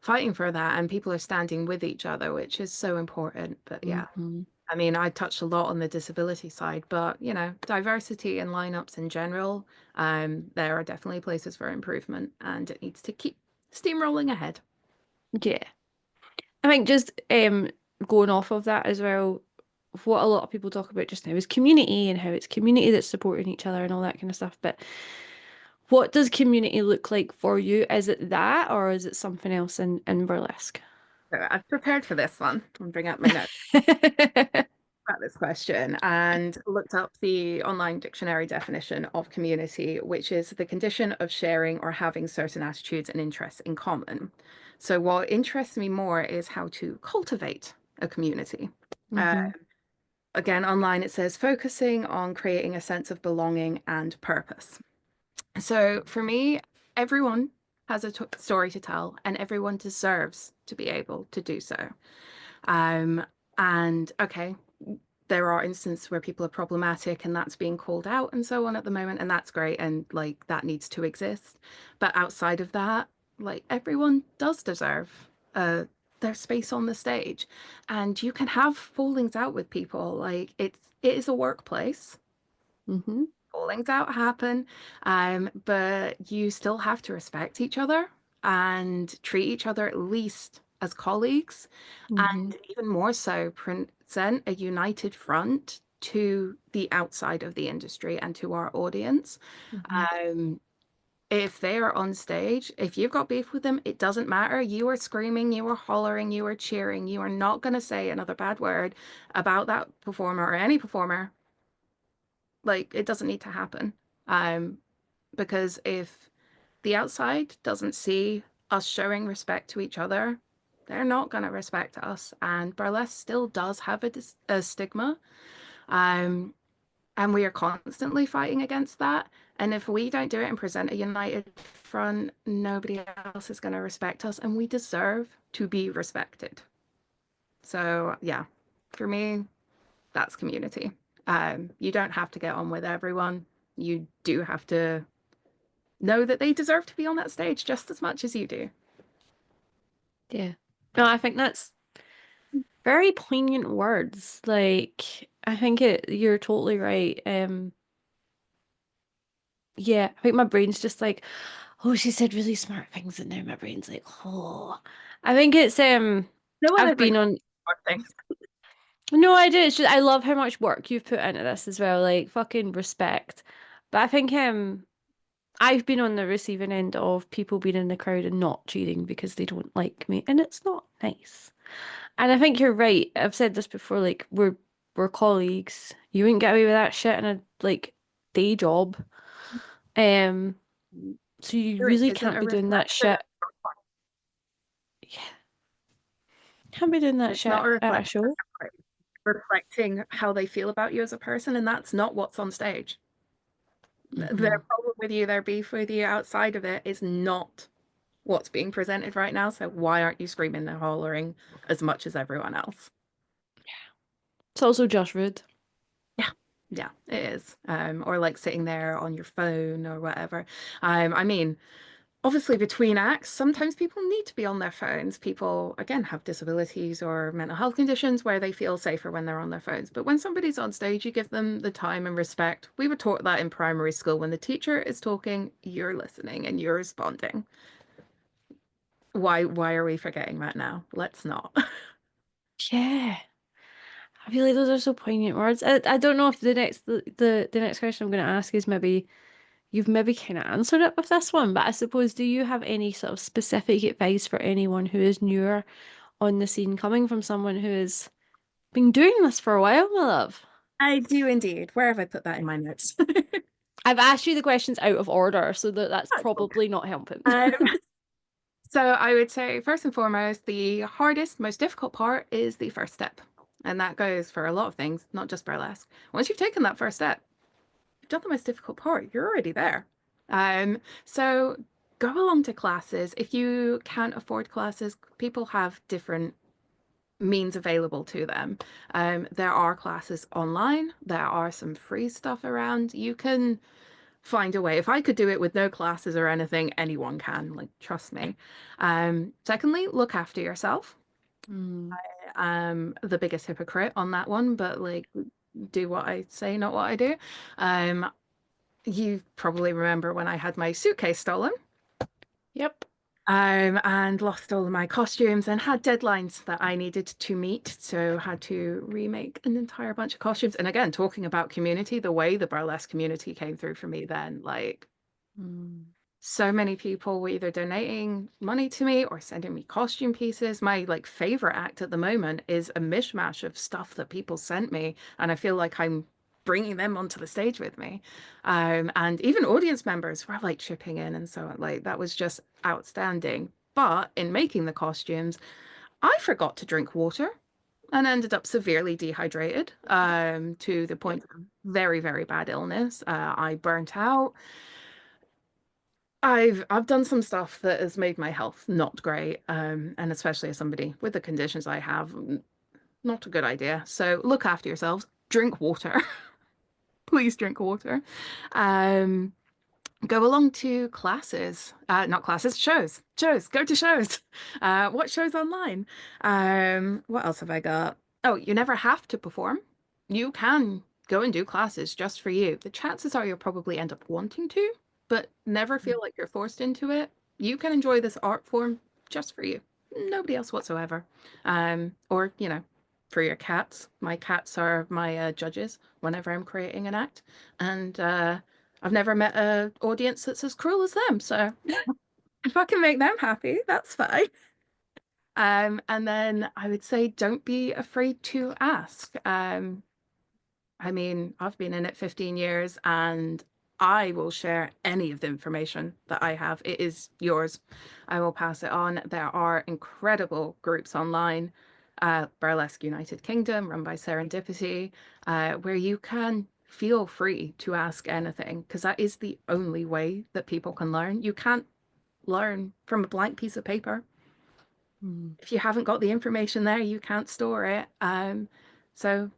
fighting for that, and people are standing with each other, which is so important. But yeah, Hmm. I mean, I touched a lot on the disability side, but diversity in lineups in general, there are definitely places for improvement, and it needs to keep steamrolling ahead. Yeah. I think just going off of that as well, what a lot of people talk about just now is community and how it's community that's supporting each other and all that kind of stuff. But what does community look like for you? Is it that or is it something else in burlesque? So I've prepared for this one. I'm bring up my notes about this question and looked up the online dictionary definition of community, which is the condition of sharing or having certain attitudes and interests in common. So, what interests me more is how to cultivate a community. Uh, Hmm. Again, online it says focusing on creating a sense of belonging and purpose. So, for me, everyone has a story to tell, and everyone deserves to be able to do so. Um, and okay, there are instances where people are problematic and that's being called out and so on at the moment, and that's great, and like that needs to exist. But outside of that, like everyone does deserve their space on the stage. And you can have fallings out with people. Like it is a workplace. Hmm. Fallings out happen, but you still have to respect each other and treat each other at least as colleagues, Hmm. and even more so, present a united front to the outside of the industry and to our audience. Hmm. Um, if they are on stage, if you've got beef with them, it doesn't matter. You are screaming, you are hollering, you are cheering. You are not going to say another bad word about that performer or any performer. Like, it doesn't need to happen. Um, because if the outside doesn't see us showing respect to each other, they're not going to respect us. And burlesque still does have a stigma. Um, and we are constantly fighting against that. And if we don't do it and present a united front, nobody else is going to respect us. And we deserve to be respected. So, yeah, for me, that's community. You don't have to get on with everyone. You do have to know that they deserve to be on that stage just as much as you do. Yeah. No, I think that's very poignant words. Like, I think you're totally right. Yeah, I think my brain's just like, oh, she said really smart things, and now my brain's like, oh. I think it's No one I've ever been on things. no, I do. It's just I love how much work you've put into this as well, like fucking respect. But I think I've been on the receiving end of people being in the crowd and not cheering because they don't like me, and it's not nice. And I think you're right. I've said this before, like we're colleagues. You wouldn't get away with that shit in a like day job. Um, so you It really isn't can't a be doing that reflection. shit. Yeah, can't be doing that It's not shit a at a reflection show. reflecting how they feel about you as a person, and that's not what's on stage. Their Hmm. problem with you, their beef with you outside of it is not what's being presented right now. So why aren't you screaming and hollering as much as everyone else? It's also just rude. Yeah, yeah, it is. Or like sitting there on your phone or whatever. I mean, obviously between acts, sometimes people need to be on their phones. People, again, have disabilities or mental health conditions where they feel safer when they're on their phones. But when somebody's on stage, you give them the time and respect. We were taught that in primary school. When the teacher is talking, you're listening and you're responding. Why are we forgetting that now? Let's not. Yeah. I feel like those are so poignant words. I don't know if the next question I'm going to ask is maybe you've maybe kind of answered it with this one, but I suppose do you have any sort of specific advice for anyone who is newer on the scene, coming from someone who has been doing this for a while, my love? I do indeed. Where have I put that in my notes? I've asked you the questions out of order, so that's That's cool. probably not helping. Um, so I would say, first and foremost, the hardest, most difficult part is the first step. And that goes for a lot of things, not just burlesque. Once you've taken that first step, you've done the most difficult part. You're already there. So go along to classes. If you can't afford classes, people have different means available to them. There are classes online. There are some free stuff around. You can find a way. If I could do it with no classes or anything, anyone can, like, trust me. Secondly, look after yourself. Mm. The biggest hypocrite on that one, but like, do what I say, not what I do. Um, you probably remember when I had my suitcase stolen. Yep. And lost all of my costumes and had deadlines that I needed to meet. So had to remake an entire bunch of costumes. And again, talking about community, the way the burlesque community came through for me then, like Mm. so many people were either donating money to me or sending me costume pieces. My like favorite act at the moment is a mishmash of stuff that people sent me, and I feel like I'm bringing them onto the stage with me. And even audience members were like chipping in, and so like that was just outstanding. But in making the costumes, I forgot to drink water and ended up severely dehydrated, to the Yep. point of very, very bad illness. I burnt out. I've done some stuff that has made my health not great, and especially as somebody with the conditions I have, not a good idea. So look after yourselves. Drink water. Please drink water. Um, Go along to classes, not classes, shows. Shows. Go to shows. Watch shows online. What else have I got? Oh, you never have to perform. You can go and do classes just for you. The chances are you'll probably end up wanting to, but never feel like you're forced into it. You can enjoy this art form just for you. Nobody else whatsoever. Or, for your cats. My cats are my judges whenever I'm creating an act. And I've never met an audience that's as cruel as them. So if I can make them happy, that's fine. And then I would say don't be afraid to ask. I mean, I've been in it 15 years and I will share any of the information that I have. It is yours. I will pass it on. There are incredible groups online, Burlesque United Kingdom, run by Serendipity, where you can feel free to ask anything because that is the only way that people can learn. You can't learn from a blank piece of paper. Mm. If you haven't got the information there, you can't store it. So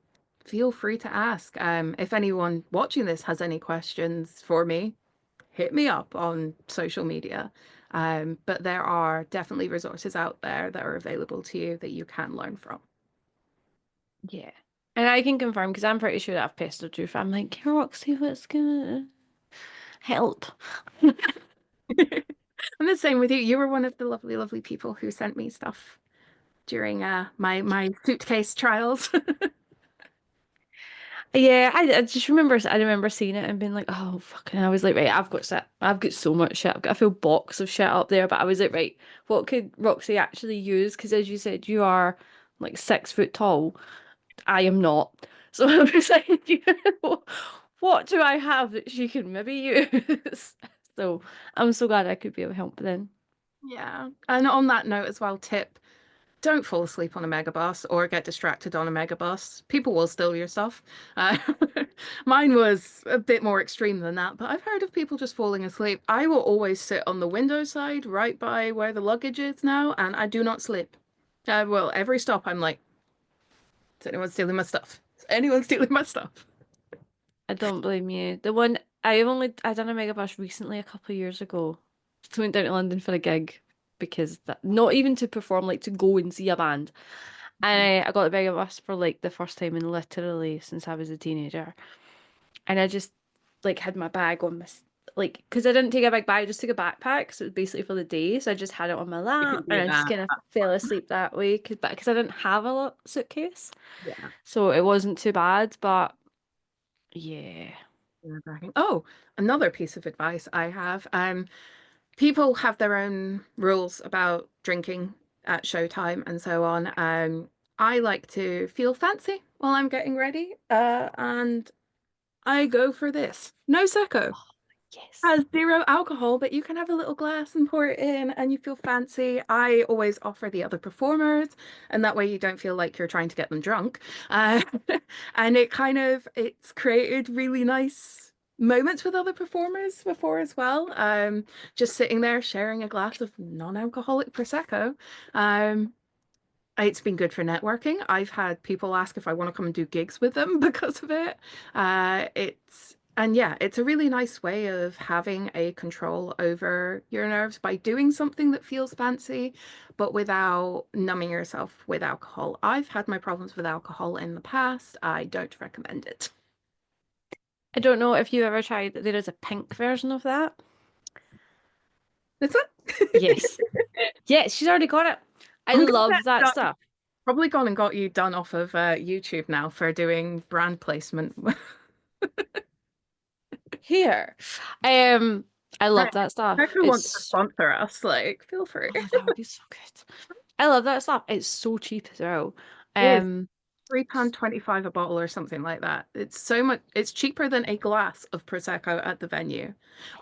feel free to ask. If anyone watching this has any questions for me, hit me up on social media. But there are definitely resources out there that are available to you that you can learn from. Yeah. And I can confirm because I'm pretty sure that I've pestered you. I'm like, "Hey, Roxy, what's gonna help?" I'm the same with you. You were one of the lovely, lovely people who sent me stuff during my suitcase trials. Yeah, I just remember I remember seeing it and being like, oh fucking I was like, right, I've got so much shit. I've got a full box of shit up there, but I was like, right, what could Roxy actually use? Because as you said, you are like 6 foot tall. I am not. So I was like, what do I have that she can maybe use? So I'm so glad I could be of help then. Yeah. And on that note as well, tip. Don't fall asleep on a megabus or get distracted on a megabus. People will steal your stuff. Uh, Mine was a bit more extreme than that, but I've heard of people just falling asleep. I will always sit on the window side, right by where the luggage is now, and I do not sleep. Well, every stop I'm like, is anyone stealing my stuff? Is anyone stealing my stuff? I don't blame you. I done a mega bus recently a couple of years ago. Just went down to London for a gig because not even to perform, like to go and see a band. And I got the mega bus for like the first time in literally since I was a teenager. And I just like had my bag on like because I didn't take a big bag, I just took a backpack, so it was basically for the day. So I just had it on my You can lap and do I just that. kind of fell asleep that way because I didn't have a lot suitcase. Yeah. So it wasn't too bad, but yeah. Nerve-wracking. Oh, another piece of advice I have. People have their own rules about drinking at showtime and so on. I like to feel fancy while I'm getting ready, and I go for this. No Prosecco. Yes. Has zero alcohol, but you can have a little glass and pour it in and you feel fancy. I always offer the other performers, and that way you don't feel like you're trying to get them drunk. Uh, and it's created really nice moments with other performers before as well. Just sitting there sharing a glass of non-alcoholic Prosecco. Um, it's been good for networking. I've had people ask if I want to come and do gigs with them because of it. It's And yeah, it's a really nice way of having a control over your nerves by doing something that feels fancy, but without numbing yourself with alcohol. I've had my problems with alcohol in the past. I don't recommend it. I don't know if you ever tried, there is a pink version of that. This one? Yes. Yes, she's already got it. I I'm gonna love that done. stuff. Probably gone and got you done off of YouTube now for doing brand placement. Here. Um, I love Right. that stuff. Who wants to It's sponsor us? Like, feel free. oh, that would be so good. I love that stuff. It's so cheap as well. It is Um, £3.25 a bottle or something like that. It's so much, it's cheaper than a glass of Prosecco at the venue.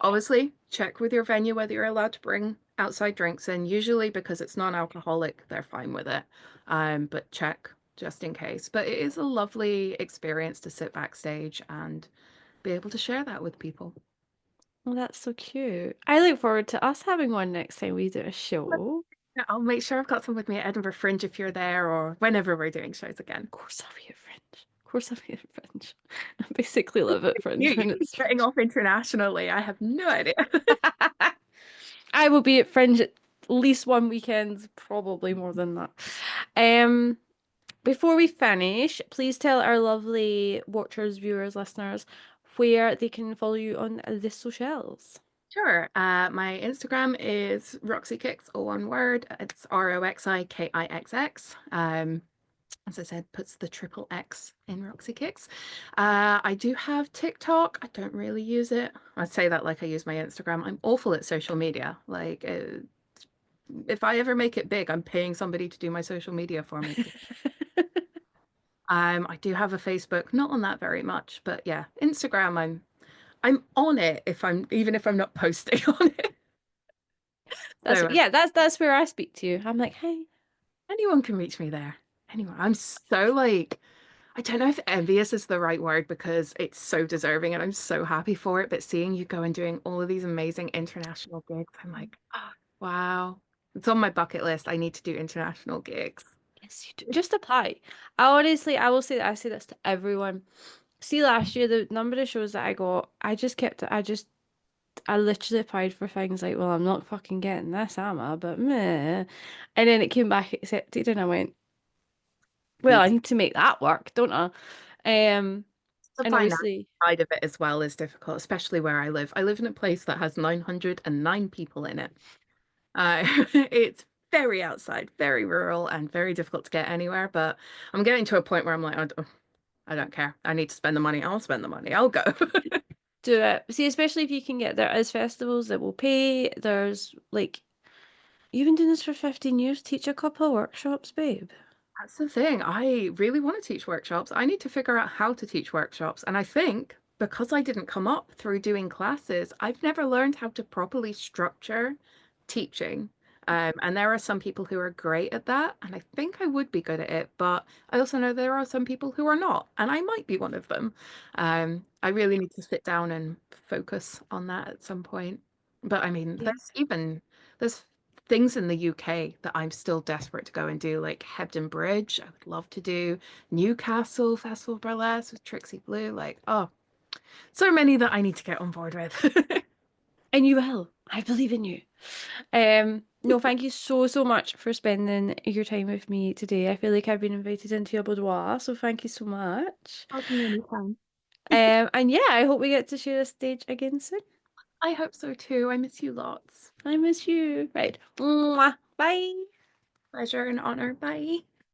Obviously, check with your venue whether you're allowed to bring outside drinks in. Usually, because it's non-alcoholic, they're fine with it. But check just in case. But it is a lovely experience to sit backstage and be able to share that with people. well, that's so cute. I look forward to us having one next time we do a show. Yeah, I'll make sure I've got some with me at Edinburgh Fringe if you're there or whenever we're doing shows again. Of course I'll be at Fringe. Of course I'll be at Fringe. I basically live at Fringe You when keep it's getting Fringe. off internationally. I have no idea. I will be at Fringe at least one weekend, probably more than that. Um, Before we finish, please tell our lovely watchers, viewers, listeners where they can follow you on the socials. Sure. My Instagram is Roxi Kixx, all one word. It's RoxiKixx. As I said, puts the triple X in Roxi Kixx. I do have TikTok. I don't really use it. I say that like I use my Instagram. I'm awful at social media. Like, if I ever make it big, I'm paying somebody to do my social media for me. I do have a Facebook, not on that very much, but yeah, Instagram, I'm on it if I'm even if I'm not posting on it. That's So yeah, that's where I speak to you. I'm like, hey, anyone can reach me there. Anyone. I'm so like I don't know if envious is the right word because it's so deserving and I'm so happy for it. But seeing you go and doing all of these amazing international gigs, I'm like, oh, wow. It's on my bucket list. I need to do international gigs. yes, you do. Just apply. I honestly, I will say that I say this to everyone. See, last year the number of shows that I got, I just kept it. I literally applied for things like, well, I'm not fucking getting this, am I? But meh. And then it came back accepted, and I went, well, Need I to, need to make that work, don't I? Um, the and finance obviously, side of it as well is difficult, especially where I live. I live in a place that has 909 people in it. It's very outside, very rural, and very difficult to get anywhere. But I'm getting to a point where I'm like, I don't care. I need to spend the money. I'll spend the money. I'll go. do it. See, especially if you can get there is festivals that will pay. There's like, you've been doing this for 15 years. Teach a couple of workshops, babe. That's the thing. I really want to teach workshops. I need to figure out how to teach workshops. And I think because I didn't come up through doing classes, I've never learned how to properly structure teaching. And there are some people who are great at that, and I think I would be good at it, but I also know there are some people who are not, and I might be one of them. I really need to sit down and focus on that at some point. But I mean, Yeah. there's things in the UK that I'm still desperate to go and do, like Hebden Bridge. I would love to do Newcastle Festival Burlesque with Trixie Blue. Like, oh, so many that I need to get on board with. And you will. I believe in you. No, thank you so, so much for spending your time with me today. I feel like I've been invited into your boudoir, so thank you so much. Welcome anytime. And yeah, I hope we get to share a stage again soon. I hope so too. I miss you lots. I miss you. Right. Mwah. Bye. Pleasure and honor. Bye.